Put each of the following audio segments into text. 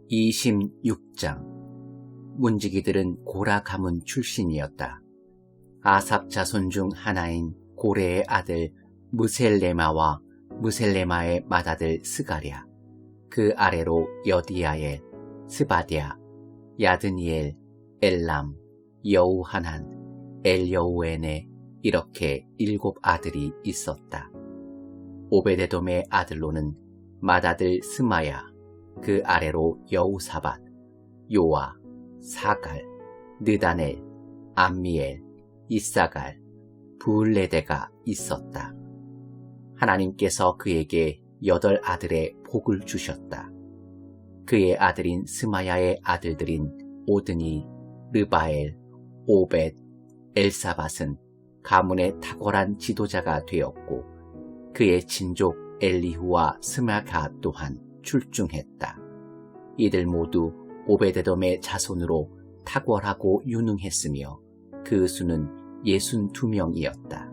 26장. 문지기들은 고라 가문 출신이었다. 아삽 자손 중 하나인 고레의 아들 무셀레마와 무셀레마의 맏아들 스가랴, 그 아래로 여디야엘, 스바랴, 야드니엘, 엘람, 여우하난, 엘여우에네, 이렇게 7 아들이 있었다. 오베데돔의 아들로는 맏아들 스마야, 그 아래로 여우사밧, 요아, 사갈, 느다넬, 암미엘, 이사갈, 부을레데가 있었다. 하나님께서 그에게 8 아들의 복을 주셨다. 그의 아들인 스마야의 아들들인 오드니, 르바엘, 오벳, 엘사밧은 가문의 탁월한 지도자가 되었고, 그의 친족 엘리후와 스마가 또한 출중했다. 이들 모두 오베데돔의 자손으로 탁월하고 유능했으며 그 수는 62명이었다.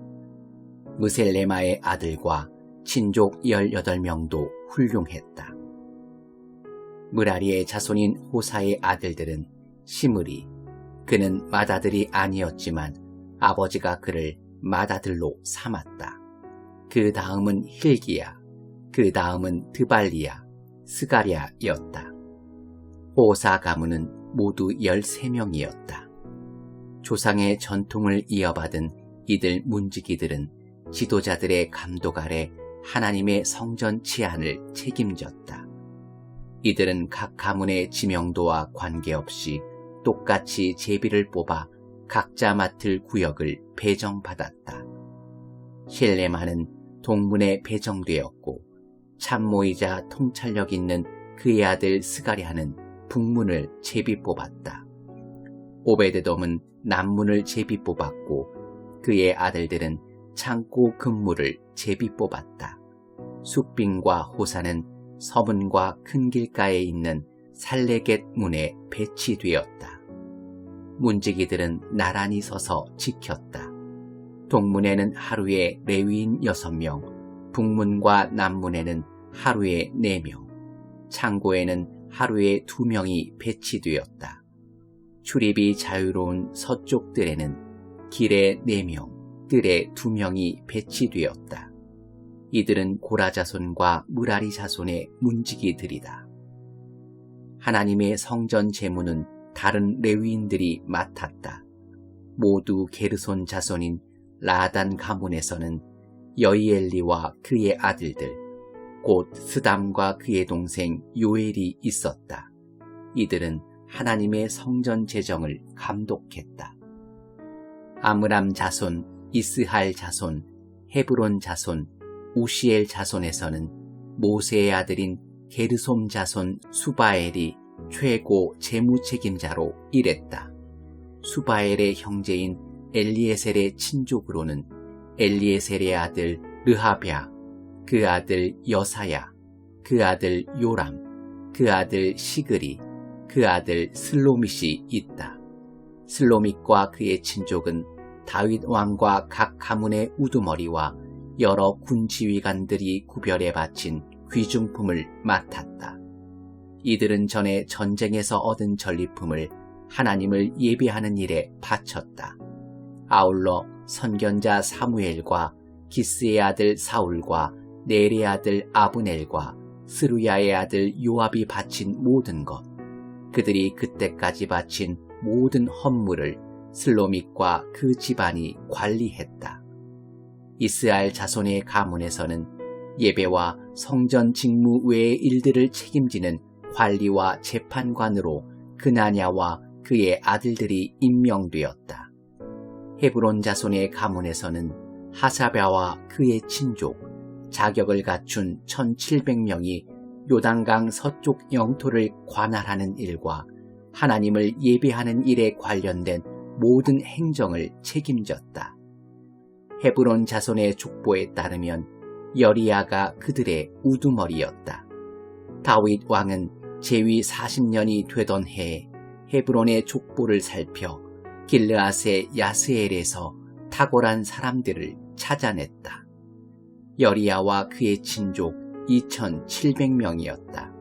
무셀레마의 아들과 친족 18명도 훌륭했다. 무라리의 자손인 호사의 아들들은 시므리, 그는 맏아들이 아니었지만 아버지가 그를 맏아들로 삼았다. 그 다음은 hil기야, 그 다음은 드발리야, 스가랴였다. 호사 가문은 모두 13명이었다. 조상의 전통을 이어받은 이들 문지기들은 지도자들의 감독 아래 하나님의 성전 치안을 책임졌다. 이들은 각 가문의 지명도와 관계없이 똑같이 제비를 뽑아 각자 맡을 구역을 배정받았다. 실레마는 동문에 배정되었고, 참모이자 통찰력 있는 그의 아들 스가랴는 북문을 제비 뽑았다. 오베데돔은 남문을 제비 뽑았고, 그의 아들들은 창고 근무를 제비 뽑았다. 숙빈과 호사는 서문과 큰 길가에 있는 살레겟 문에 배치되었다. 문지기들은 나란히 서서 지켰다. 동문에는 하루에 레위인 6명, 북문과 남문에는 하루에 4명, 창고에는 하루에 2명이 배치되었다. 출입이 자유로운 서쪽 뜰에는 길에 4명, 뜰에 2명이 배치되었다. 이들은 고라 자손과 무라리 자손의 문지기들이다. 하나님의 성전 제무는 다른 레위인들이 맡았다. 모두 게르손 자손인 라단 가문에서는 여이엘리와 그의 아들들, 곧 스담과 그의 동생 요엘이 있었다. 이들은 하나님의 성전 재정을 감독했다. 아므람 자손, 이스할 자손, 헤브론 자손, 우시엘 자손에서는 모세의 아들인 게르솜 자손 수바엘이 최고 재무책임자로 일했다. 수바엘의 형제인 엘리에셀의 친족으로는 엘리에셀의 아들 르하뱤, 그 아들 여사야, 그 아들 요람, 그 아들 시그리, 그 아들 슬로밋이 있다. 슬로밋과 그의 친족은 다윗 왕과 각 가문의 우두머리와 여러 군 지휘관들이 구별해 바친 귀중품을 맡았다. 이들은 전에 전쟁에서 얻은 전리품을 하나님을 예배하는 일에 바쳤다. 아울러 선견자 사무엘과 기스의 아들 사울과 넬의 아들 아브넬과 스루야의 아들 요압이 바친 모든 것, 그들이 그때까지 바친 모든 헌물을 슬로밋과 그 집안이 관리했다. 이스라엘 자손의 가문에서는 예배와 성전 직무 외의 일들을 책임지는 관리와 재판관으로 그나냐와 그의 아들들이 임명되었다. 헤브론 자손의 가문에서는 하사랴와 그의 친족, 자격을 갖춘 1700명이 요단강 서쪽 영토를 관할하는 일과 하나님을 예배하는 일에 관련된 모든 행정을 책임졌다. 헤브론 자손의 족보에 따르면 여리야가 그들의 우두머리였다. 다윗 왕은 재위 40년이 되던 해에 헤브론의 족보를 살펴 길르앗의 야스엘에서 탁월한 사람들을 찾아냈다. 여리야와 그의 친족 2700명이었다.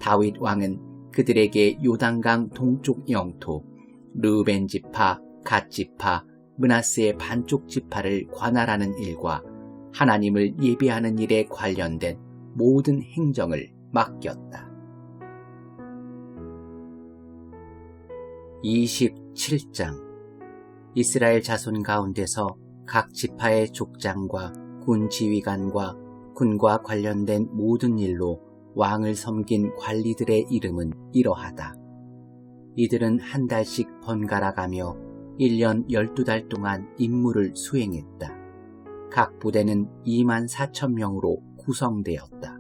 다윗 왕은 그들에게 요단강 동쪽 영토, 르우벤 지파, 갓 지파, 므낫세의 반쪽 지파를 관할하는 일과 하나님을 예배하는 일에 관련된 모든 행정을 맡겼다. 27장 이스라엘 자손 가운데서 각 지파의 족장과 군 지휘관과 군과 관련된 모든 일로 왕을 섬긴 관리들의 이름은 이러하다. 이들은 한 달씩 번갈아 가며 1년 12달 동안 임무를 수행했다. 각 부대는 24,000명으로 구성되었다.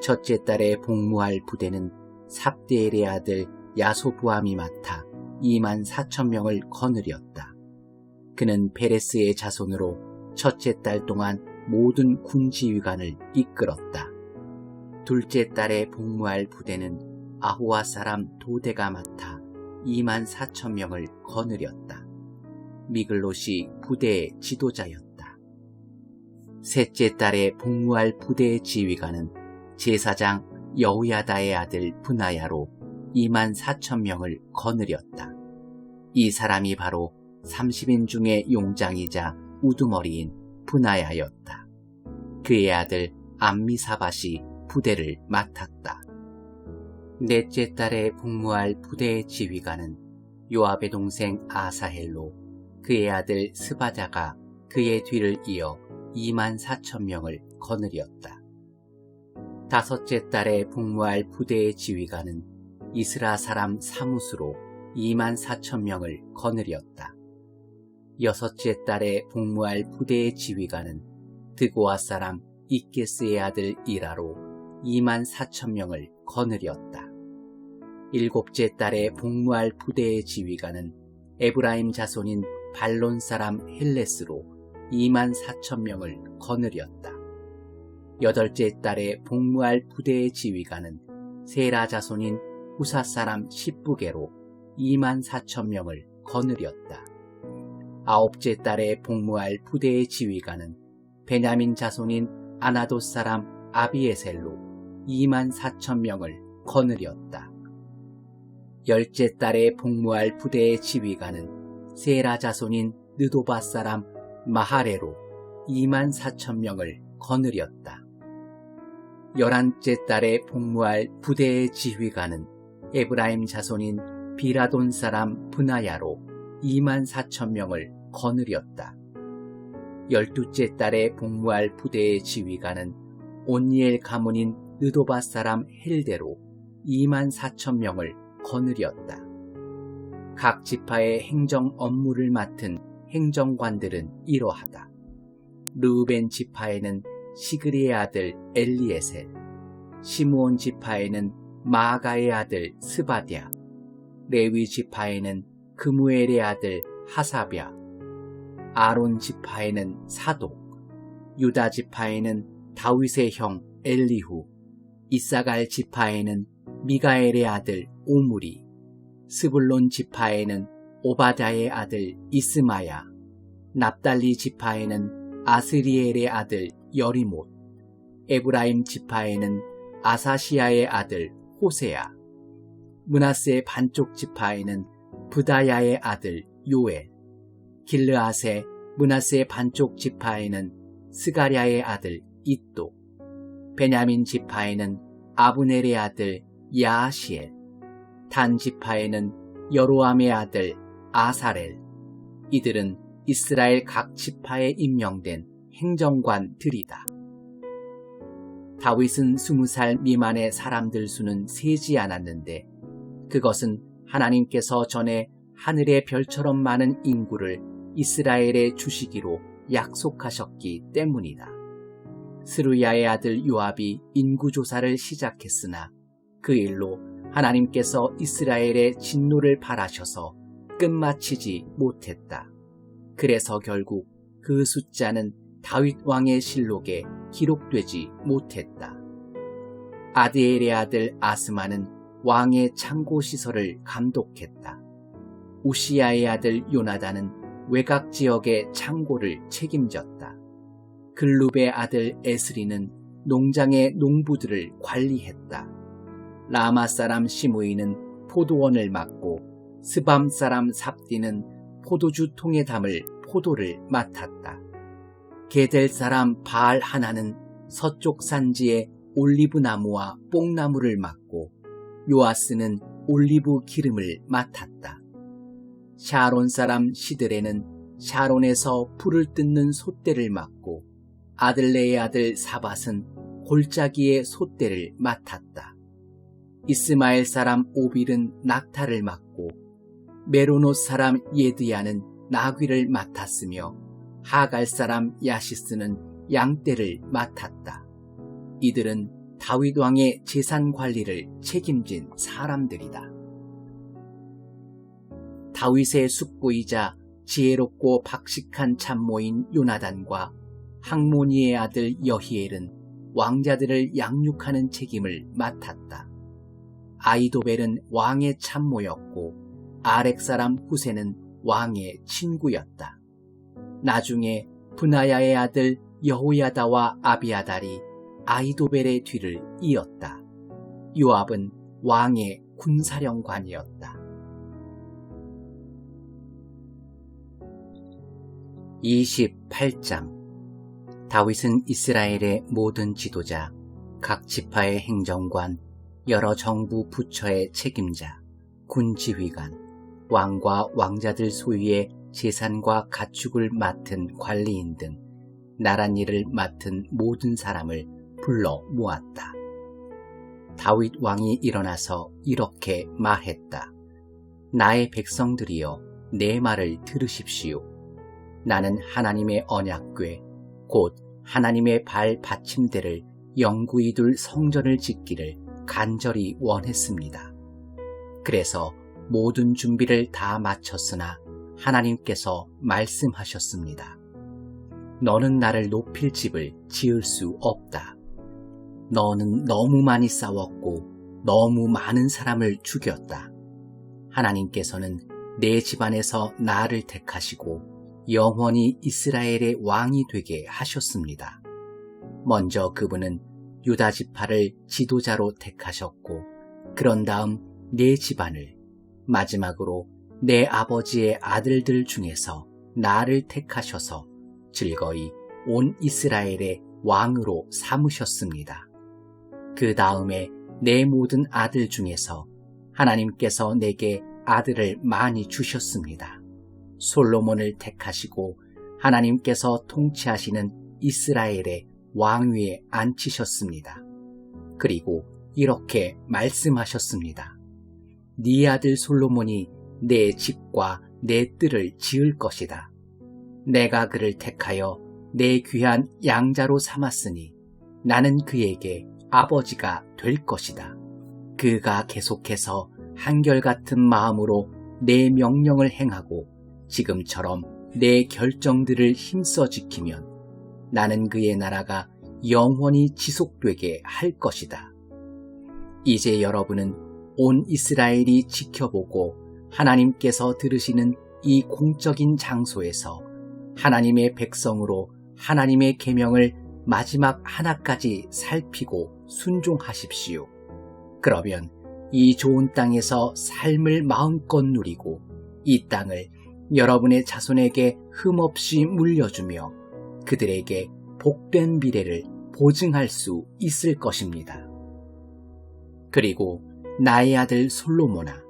첫째 달에 복무할 부대는 삽디엘의 아들 야소부암이 맡아 24,000명을 거느렸다. 그는 베레스의 자손으로 첫째 달 동안 모든 군지휘관을 이끌었다. 둘째 달에 복무할 부대는 아호와 사람 도대가 맡아 24,000명을 거느렸다. 미글롯이 부대의 지도자였다. 셋째 달에 복무할 부대의 지휘관은 제사장 여우야다의 아들 브나야로 24,000명을 거느렸다. 이 사람이 바로 30인 중에 용장이자 우두머리인 브나야였다. 그의 아들 암미사밧이 부대를 맡았다. 넷째 달에 복무할 부대의 지휘관은 요압의 동생 아사헬로, 그의 아들 스바자가 그의 뒤를 이어 24,000명을 거느렸다. 다섯째 달에 복무할 부대의 지휘관은 이스라 사람 사무스로 24,000명을 거느렸다. 여섯째 달에 복무할 부대의 지휘관은 드고아 사람 이게스의 아들 이라로 24,000명을 거느렸다. 일곱째 달에 복무할 부대의 지휘관은 에브라임 자손인 발론 사람 헬레스로 24,000명을 거느렸다. 여덟째 달에 복무할 부대의 지휘관은 세라 자손인 후사 사람 십부게로 24,000명을 거느렸다. 아홉째 달에 복무할 부대의 지휘관은 베냐민 자손인 아나돗 사람 아비에셀로 24,000명을 거느렸다. 열째 달에 복무할 부대의 지휘관은 세라 자손인 느도바 사람 마하레로 24,000명을 거느렸다. 11째 달에 복무할 부대의 지휘관은 에브라임 자손인 비라돈 사람 브나야로 24,000명을 거느렸다. 12째 달에 복무할 부대의 지휘관은 온니엘 가문인 느도바 사람 헬데로 24,000명을 거느렸다. 각 지파의 행정 업무를 맡은 행정관들은 이러하다. 르우벤 지파에는 시그리의 아들 엘리에셀, 시므온 지파에는 마아가의 아들 스바디아, 레위 지파에는 그무엘의 아들 하사랴, 아론 지파에는 사독, 유다 지파에는 다윗의 형 엘리후, 이사갈 지파에는 미가엘의 아들 오므리, 스불론 지파에는 오바다의 아들 이스마야, 납달리 지파에는 아스리엘의 아들 여리못, 에브라임 지파에는 아사시아의 아들 호세야, 므낫세 반쪽 지파에는 브다야의 아들 요엘, 길르앗의 므낫세 반쪽 지파에는 스가랴의 아들 이또, 베냐민 지파에는 아브넬의 아들 야하시엘, 단 지파에는 여로암의 아들 아사렐. 이들은 이스라엘 각 지파에 임명된 행정관들이다. 다윗은 20살 미만의 사람들 수는 세지 않았는데 그것은 하나님께서 전에 하늘의 별처럼 많은 인구를 이스라엘에 주시기로 약속하셨기 때문이다. 스루야의 아들 요압이 인구조사를 시작했으나 그 일로 하나님께서 이스라엘의 진노를 바라셔서 끝마치지 못했다. 그래서 결국 그 숫자는 다윗 왕의 실록에 기록되지 못했다. 아드엘의 아들 아스마는 왕의 창고시설을 감독했다. 우시야의 아들 요나단은 외곽 지역의 창고를 책임졌다. 글룹의 아들 에스리는 농장의 농부들을 관리했다. 라마 사람 시므이는 포도원을 맡고 스밤 사람 삽디는 포도주 통에 담을 포도를 맡았다. 게델 사람 바알 하나는 서쪽 산지에 올리브 나무와 뽕나무를 맡고 요아스는 올리브 기름을 맡았다. 샤론 사람 시드레는 샤론에서 풀을 뜯는 솥대를 맡고 아들레의 아들 사밧은 골짜기의 솥대를 맡았다. 이스마엘 사람 오빌은 낙타를 맡고 메로노 사람 예드야는 나귀를 맡았으며 하갈 사람 야시스는 양떼를 맡았다. 이들은 다윗 왕의 재산 관리를 책임진 사람들이다. 다윗의 숙부이자 지혜롭고 박식한 참모인 요나단과 학모니의 아들 여히엘은 왕자들을 양육하는 책임을 맡았다. 아이도벨은 왕의 참모였고 아렉 사람 후세는 왕의 친구였다. 나중에 브나야의 아들 여호야다와 아비아달이 아이도벨의 뒤를 이었다. 요압은 왕의 군사령관이었다. 28장 다윗은 이스라엘의 모든 지도자, 각 지파의 행정관, 여러 정부 부처의 책임자, 군지휘관, 왕과 왕자들 소유의 재산과 가축을 맡은 관리인 등 나란 일을 맡은 모든 사람을 불러 모았다. 다윗 왕이 일어나서 이렇게 말했다. 나의 백성들이여, 내 말을 들으십시오. 나는 하나님의 언약궤, 곧 하나님의 발 받침대를 영구히 둘 성전을 짓기를 간절히 원했습니다. 그래서 모든 준비를 다 마쳤으나 하나님께서 말씀하셨습니다. 너는 나를 높일 집을 지을 수 없다. 너는 너무 많이 싸웠고 너무 많은 사람을 죽였다. 하나님께서는 내 집안에서 나를 택하시고 영원히 이스라엘의 왕이 되게 하셨습니다. 먼저 그분은 유다 지파를 지도자로 택하셨고 그런 다음 내 집안을, 마지막으로 내 아버지의 아들들 중에서 나를 택하셔서 즐거이 온 이스라엘의 왕으로 삼으셨습니다. 그 다음에 내 모든 아들 중에서 하나님께서 내게 아들을 많이 주셨습니다. 솔로몬을 택하시고 하나님께서 통치하시는 이스라엘의 왕위에 앉히셨습니다. 그리고 이렇게 말씀하셨습니다. 네 아들 솔로몬이 내 집과 내 뜰을 지을 것이다. 내가 그를 택하여 내 귀한 양자로 삼았으니 나는 그에게 아버지가 될 것이다. 그가 계속해서 한결같은 마음으로 내 명령을 행하고 지금처럼 내 결정들을 힘써 지키면 나는 그의 나라가 영원히 지속되게 할 것이다. 이제 여러분은 온 이스라엘이 지켜보고 하나님께서 들으시는 이 공적인 장소에서 하나님의 백성으로 하나님의 계명을 마지막 하나까지 살피고 순종하십시오. 그러면 이 좋은 땅에서 삶을 마음껏 누리고 이 땅을 여러분의 자손에게 흠없이 물려주며 그들에게 복된 미래를 보증할 수 있을 것입니다. 그리고 나의 아들 솔로몬아,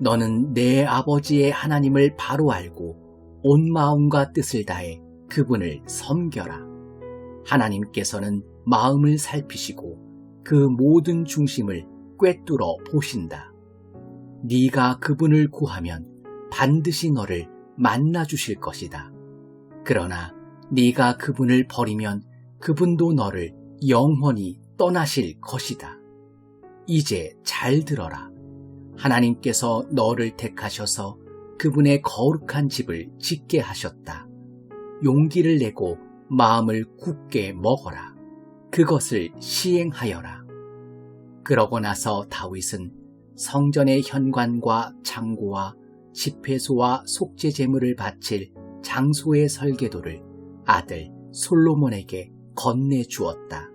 너는 내 아버지의 하나님을 바로 알고 온 마음과 뜻을 다해 그분을 섬겨라. 하나님께서는 마음을 살피시고 그 모든 중심을 꿰뚫어 보신다. 네가 그분을 구하면 반드시 너를 만나주실 것이다. 그러나 네가 그분을 버리면 그분도 너를 영원히 떠나실 것이다. 이제 잘 들어라. 하나님께서 너를 택하셔서 그분의 거룩한 집을 짓게 하셨다. 용기를 내고 마음을 굳게 먹어라. 그것을 시행하여라. 그러고 나서 다윗은 성전의 현관과 창고와 집회소와 속죄 제물을 바칠 장소의 설계도를 아들 솔로몬에게 건네주었다.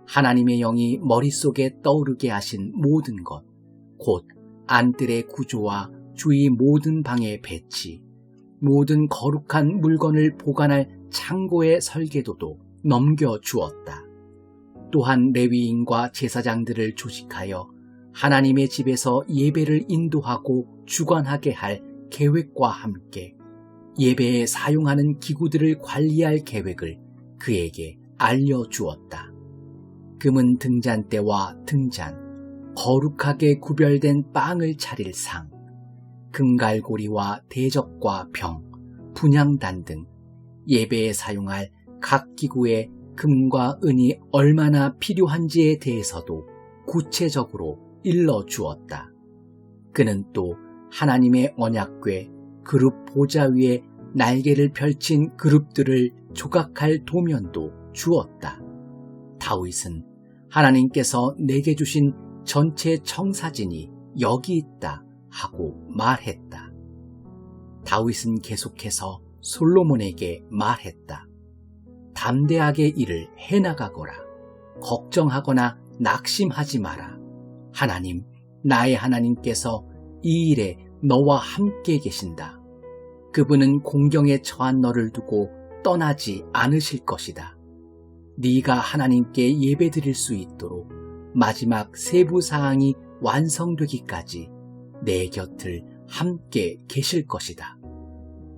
하나님의 영이 머릿속에 떠오르게 하신 모든 것, 곧 안뜰의 구조와 주위 모든 방의 배치, 모든 거룩한 물건을 보관할 창고의 설계도도 넘겨주었다. 또한 레위인과 제사장들을 조직하여 하나님의 집에서 예배를 인도하고 주관하게 할 계획과 함께 예배에 사용하는 기구들을 관리할 계획을 그에게 알려주었다. 금은 등잔대와 등잔, 거룩하게 구별된 빵을 차릴 상, 금갈고리와 대접과 병, 분향단 등 예배에 사용할 각 기구의 금과 은이 얼마나 필요한지에 대해서도 구체적으로 일러주었다. 그는 또 하나님의 언약궤 그룹 보좌 위에 날개를 펼친 그룹들을 조각할 도면도 주었다. 다윗은 하나님께서 내게 주신 전체 청사진이 여기 있다 하고 말했다. 다윗은 계속해서 솔로몬에게 말했다. 담대하게 일을 해나가거라. 걱정하거나 낙심하지 마라. 하나님, 나의 하나님께서 이 일에 너와 함께 계신다. 그분은 공경에 처한 너를 두고 떠나지 않으실 것이다. 네가 하나님께 예배드릴 수 있도록 마지막 세부 사항이 완성되기까지 내 곁을 함께 계실 것이다.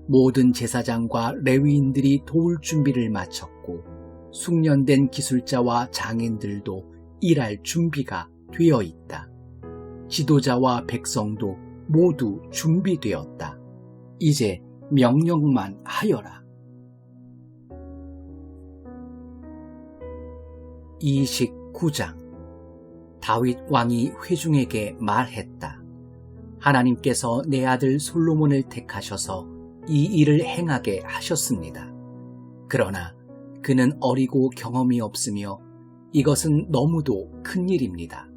모든 제사장과 레위인들이 도울 준비를 마쳤고 숙련된 기술자와 장인들도 일할 준비가 되어 있다. 지도자와 백성도 모두 준비되었다. 이제 명령만 하여라. 29장 다윗 왕이 회중에게 말했다. 하나님께서 내 아들 솔로몬을 택하셔서 이 일을 행하게 하셨습니다. 그러나 그는 어리고 경험이 없으며 이것은 너무도 큰 일입니다.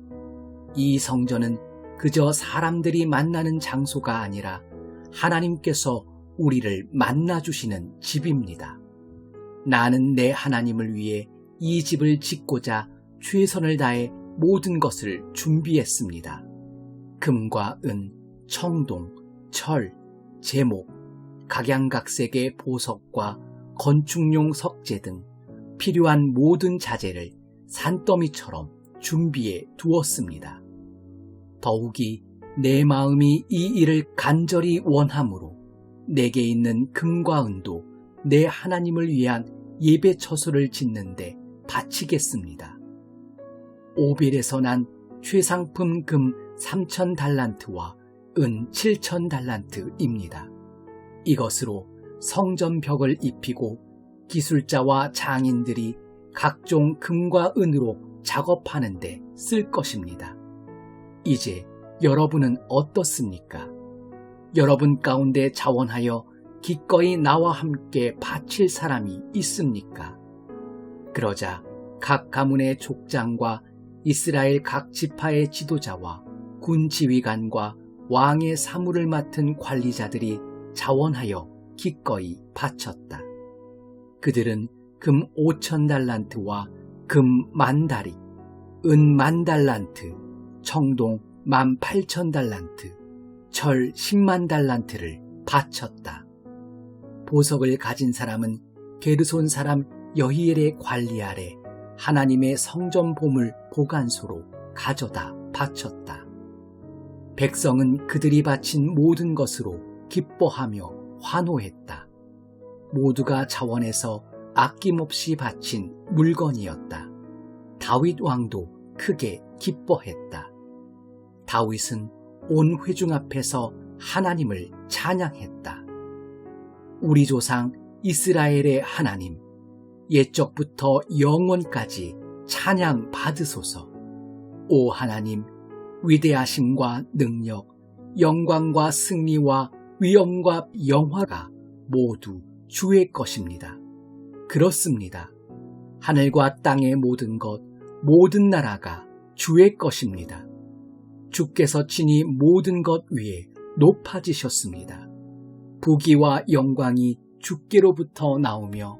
이 성전은 그저 사람들이 만나는 장소가 아니라 하나님께서 우리를 만나주시는 집입니다. 나는 내 하나님을 위해 이 집을 짓고자 최선을 다해 모든 것을 준비했습니다. 금과 은, 청동, 철, 제목, 각양각색의 보석과 건축용 석재 등 필요한 모든 자재를 산더미처럼 준비해 두었습니다. 더욱이 내 마음이 이 일을 간절히 원하므로 내게 있는 금과 은도 내 하나님을 위한 예배 처소를 짓는데 바치겠습니다. 오빌에서 난 최상품 금 3,000달란트와 은 7,000달란트입니다. 이것으로 성전 벽을 입히고 기술자와 장인들이 각종 금과 은으로 작업하는 데 쓸 것입니다. 이제 여러분은 어떻습니까? 여러분 가운데 자원하여 기꺼이 나와 함께 바칠 사람이 있습니까? 그러자 각 가문의 족장과 이스라엘 각 지파의 지도자와 군 지휘관과 왕의 사무를 맡은 관리자들이 자원하여 기꺼이 바쳤다. 그들은 금 5,000달란트와 금 10,000다리, 은 10,000달란트, 청동 18,000달란트, 철 100,000달란트를 바쳤다. 보석을 가진 사람은 게르손 사람 여히엘의 관리 아래 하나님의 성전 보물 보관소로 가져다 바쳤다. 백성은 그들이 바친 모든 것으로 기뻐하며 환호했다. 모두가 자원해서 아낌없이 바친 물건이었다. 다윗 왕도 크게 기뻐했다. 다윗은 온 회중 앞에서 하나님을 찬양했다. 우리 조상 이스라엘의 하나님, 옛적부터 영원까지 찬양 받으소서. 오 하나님, 위대하심과 능력, 영광과 승리와 위엄과 영화가 모두 주의 것입니다. 그렇습니다. 하늘과 땅의 모든 것, 모든 나라가 주의 것입니다. 주께서 친히 모든 것 위에 높아지셨습니다. 부귀와 영광이 주께로부터 나오며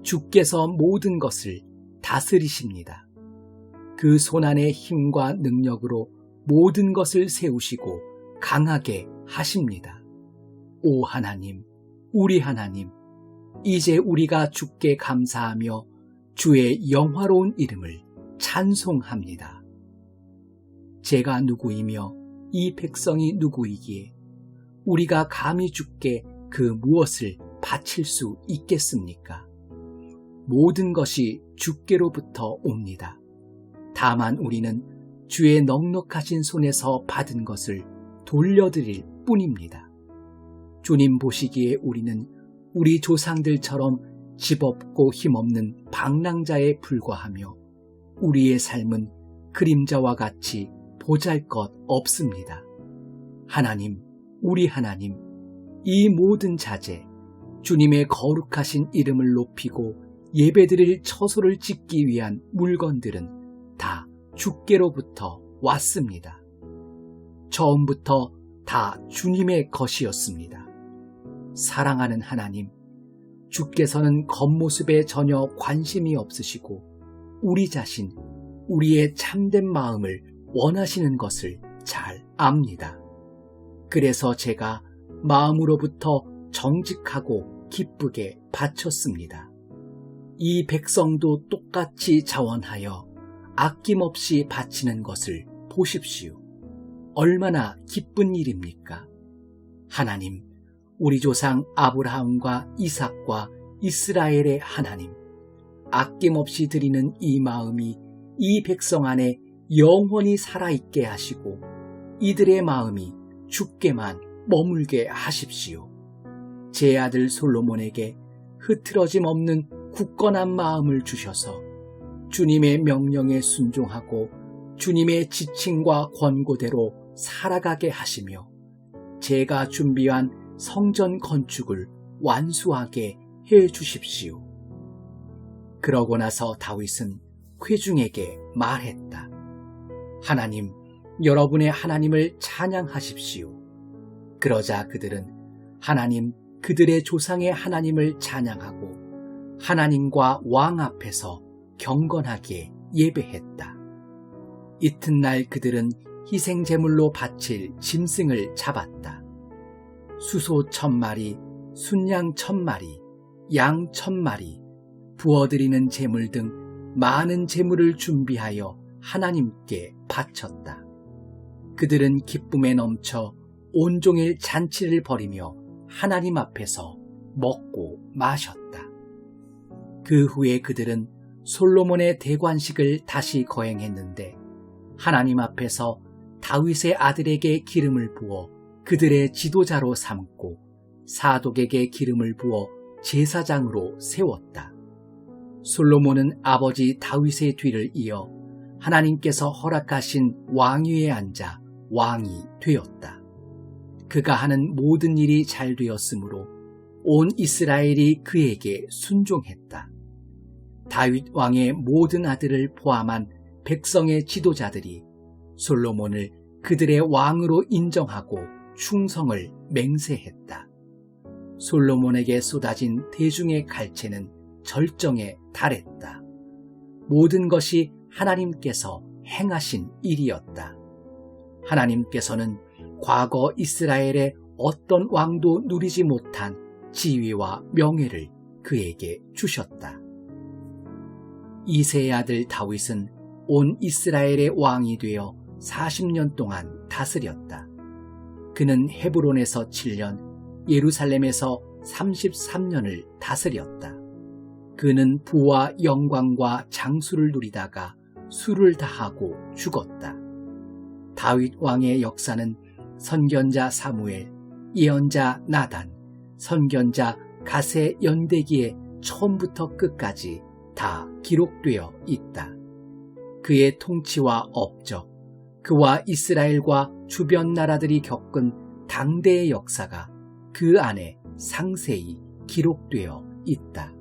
주께서 모든 것을 다스리십니다. 그 손안의 힘과 능력으로 모든 것을 세우시고 강하게 하십니다. 오 하나님, 우리 하나님, 이제 우리가 주께 감사하며 주의 영화로운 이름을 찬송합니다. 제가 누구이며 이 백성이 누구이기에 우리가 감히 주께 그 무엇을 바칠 수 있겠습니까? 모든 것이 주께로부터 옵니다. 다만 우리는 주의 넉넉하신 손에서 받은 것을 돌려드릴 뿐입니다. 주님 보시기에 우리는 우리 조상들처럼 집 없고 힘없는 방랑자에 불과하며 우리의 삶은 그림자와 같이 보잘것 없습니다. 하나님, 우리 하나님, 이 모든 자재, 주님의 거룩하신 이름을 높이고 예배드릴 처소를 짓기 위한 물건들은 다 주께로부터 왔습니다. 처음부터 다 주님의 것이었습니다. 사랑하는 하나님, 주께서는 겉모습에 전혀 관심이 없으시고 우리 자신, 우리의 참된 마음을 원하시는 것을 잘 압니다. 그래서 제가 마음으로부터 정직하고 기쁘게 바쳤습니다. 이 백성도 똑같이 자원하여 아낌없이 바치는 것을 보십시오. 얼마나 기쁜 일입니까? 하나님, 우리 조상 아브라함과 이삭과 이스라엘의 하나님, 아낌없이 드리는 이 마음이 이 백성 안에 영원히 살아있게 하시고 이들의 마음이 주께만 머물게 하십시오. 제 아들 솔로몬에게 흐트러짐 없는 굳건한 마음을 주셔서 주님의 명령에 순종하고 주님의 지침과 권고대로 살아가게 하시며 제가 준비한 성전 건축을 완수하게 해 주십시오. 그러고 나서 다윗은 회중에게 말했다. 하나님, 여러분의 하나님을 찬양하십시오. 그러자 그들은 하나님, 그들의 조상의 하나님을 찬양하고 하나님과 왕 앞에서 경건하게 예배했다. 이튿날 그들은 희생제물로 바칠 짐승을 잡았다. 수소 1000마리, 순양 1000마리, 양 1000마리, 부어드리는 제물 등 많은 제물을 준비하여 하나님께 바쳤다. 그들은 기쁨에 넘쳐 온종일 잔치를 벌이며 하나님 앞에서 먹고 마셨다. 그 후에 그들은 솔로몬의 대관식을 다시 거행했는데 하나님 앞에서 다윗의 아들에게 기름을 부어 그들의 지도자로 삼고 사독에게 기름을 부어 제사장으로 세웠다. 솔로몬은 아버지 다윗의 뒤를 이어 하나님께서 허락하신 왕위에 앉아 왕이 되었다. 그가 하는 모든 일이 잘 되었으므로 온 이스라엘이 그에게 순종했다. 다윗 왕의 모든 아들을 포함한 백성의 지도자들이 솔로몬을 그들의 왕으로 인정하고 충성을 맹세했다. 솔로몬에게 쏟아진 대중의 갈채는 절정에 달했다. 모든 것이 하나님께서 행하신 일이었다. 하나님께서는 과거 이스라엘의 어떤 왕도 누리지 못한 지위와 명예를 그에게 주셨다. 이새의 아들 다윗은 온 이스라엘의 왕이 되어 40년 동안 다스렸다. 그는 헤브론에서 7년, 예루살렘에서 33년을 다스렸다. 그는 부와 영광과 장수를 누리다가 수를 다하고 죽었다. 다윗 왕의 역사는 선견자 사무엘, 예언자 나단, 선견자 가세 연대기에 처음부터 끝까지 다 기록되어 있다. 그의 통치와 업적, 그와 이스라엘과 주변 나라들이 겪은 당대의 역사가 그 안에 상세히 기록되어 있다.